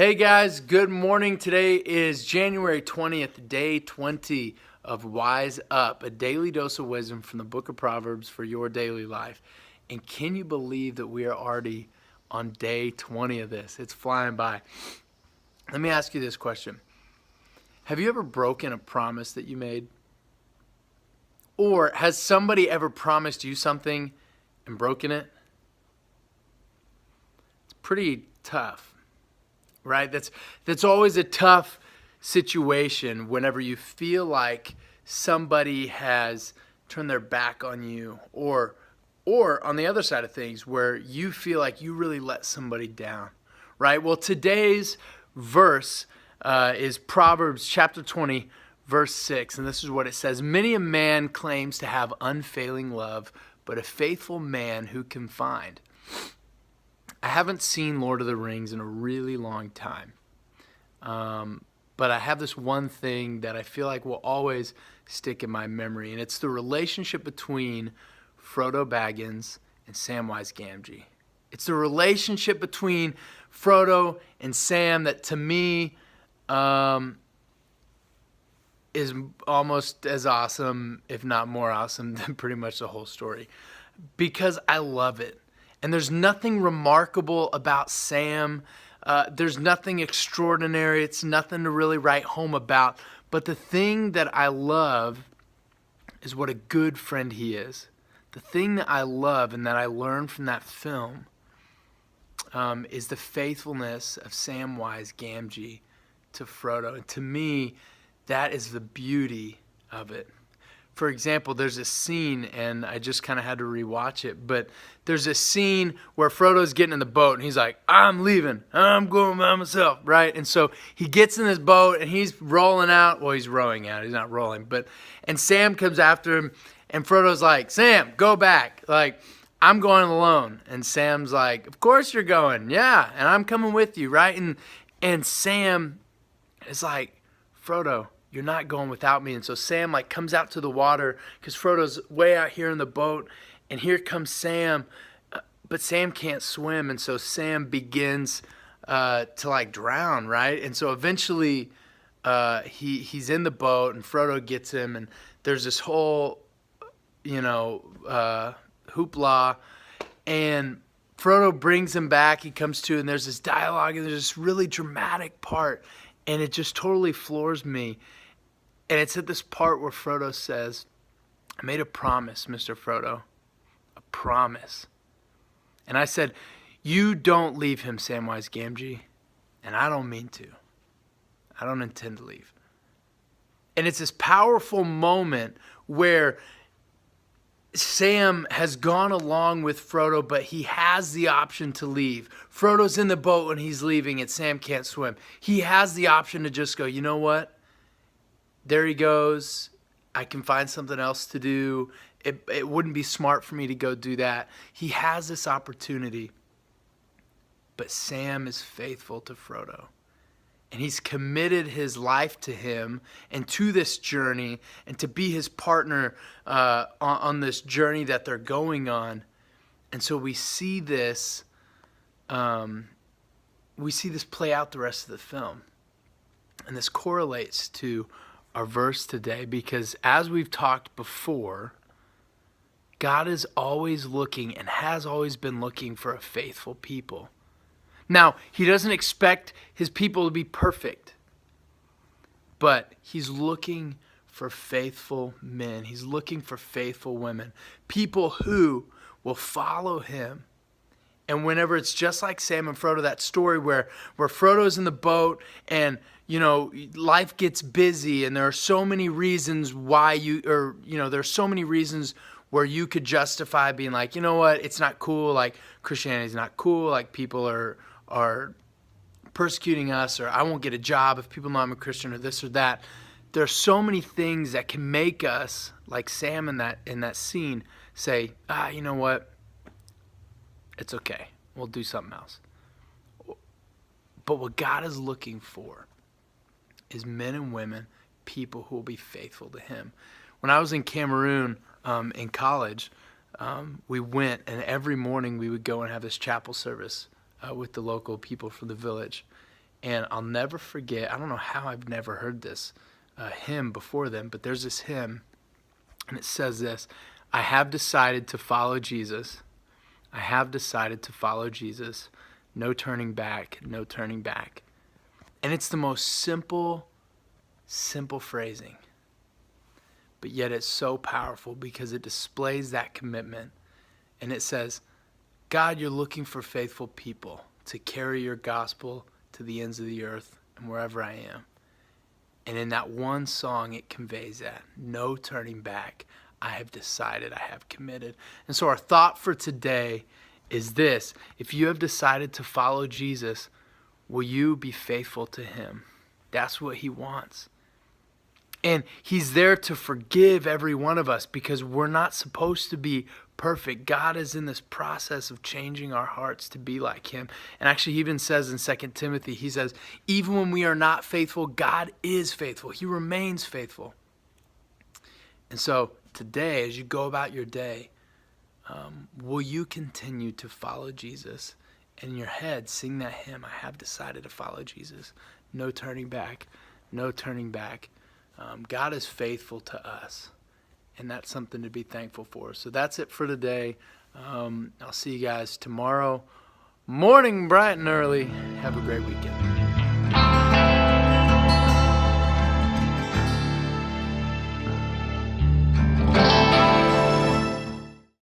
Hey guys, good morning. Today is January 20th, day 20 of Wise Up, a daily dose of wisdom from the book of Proverbs for your daily life. And can you believe that we are already on day 20 of this? It's flying by. Let me ask you this question. Have you ever broken a promise that you made? Or has somebody ever promised you something and broken it? It's pretty tough. Right? That's always a tough situation whenever you feel like somebody has turned their back on you, or on the other side of things where you feel like you really let somebody down. Right? Well, today's verse is Proverbs chapter 20, verse 6, and this is what it says. Many a man claims to have unfailing love, but a faithful man who can find? I haven't seen Lord of the Rings in a really long time. But I have this one thing that I feel like will always stick in my memory, and it's the relationship between Frodo Baggins and Samwise Gamgee. It's the relationship between Frodo and Sam that, to me, is almost as awesome, if not more awesome, than pretty much the whole story. Because I love it. And there's nothing remarkable about Sam. There's nothing extraordinary. It's nothing to really write home about. But the thing that I love is what a good friend he is. The thing that I love and that I learned from that film is the faithfulness of Samwise Gamgee to Frodo. And to me, that is the beauty of it. For example, there's a scene, and I just kind of had to rewatch it, but there's a scene where Frodo's getting in the boat, and he's like, I'm leaving. I'm going by myself, right? And so he gets in this boat, and he's rolling out. Well, he's rowing out. He's not rolling. And Sam comes after him, and Frodo's like, Sam, go back. Like, I'm going alone. And Sam's like, of course you're going. Yeah, and I'm coming with you, right? And Sam is like, Frodo, you're not going without me. And so Sam comes out to the water because Frodo's way out here in the boat, and here comes Sam, but Sam can't swim, and so Sam begins to drown, right? And so eventually he's in the boat, and Frodo gets him, and there's this whole hoopla, and Frodo brings him back. He comes to, and there's this dialogue, and there's this really dramatic part, and it just totally floors me. And it's at this part where Frodo says, I made a promise, Mr. Frodo. A promise. And I said, you don't leave him, Samwise Gamgee. And I don't mean to. I don't intend to leave. And it's this powerful moment where Sam has gone along with Frodo, but he has the option to leave. Frodo's in the boat when he's leaving, and Sam can't swim. He has the option to just go, you know what? There he goes. I can find something else to do. It wouldn't be smart for me to go do that. He has this opportunity. But Sam is faithful to Frodo. And he's committed his life to him and to this journey, and to be his partner on this journey that they're going on. And so we see this play out the rest of the film. And this correlates to our verse today, because as we've talked before, God is always looking and has always been looking for a faithful people. Now, he doesn't expect his people to be perfect, but he's looking for faithful men. He's looking for faithful women, people who will follow him. And whenever it's just like Sam and Frodo, that story where Frodo's in the boat, and life gets busy, and there are so many reasons there's so many reasons where you could justify being like, you know what, it's not cool, like Christianity's not cool, like people are persecuting us, or I won't get a job if people know I'm a Christian, or this or that. There are so many things that can make us, like Sam in that scene, say, you know what, it's okay, we'll do something else. But what God is looking for is men and women, people who will be faithful to him. When I was in Cameroon in college, we went, and every morning we would go and have this chapel service with the local people from the village. And I'll never forget, I don't know how I've never heard this hymn before then, but there's this hymn, and it says this: I have decided to follow Jesus. I have decided to follow Jesus. No turning back, no turning back. And it's the most simple phrasing. But yet it's so powerful because it displays that commitment. And it says, God, you're looking for faithful people to carry your gospel to the ends of the earth and wherever I am. And in that one song, it conveys that. No turning back. I have decided, I have committed. And so our thought for today is this: if you have decided to follow Jesus, will you be faithful to him? That's what he wants. And he's there to forgive every one of us because we're not supposed to be perfect. God is in this process of changing our hearts to be like him. And actually, he even says in 2 Timothy, he says, even when we are not faithful, God is faithful. He remains faithful. And so today, as you go about your day, will you continue to follow Jesus? And in your head, sing that hymn, I have decided to follow Jesus. No turning back, no turning back. God is faithful to us, and that's something to be thankful for. So that's it for today. I'll see you guys tomorrow morning, bright and early. Have a great weekend.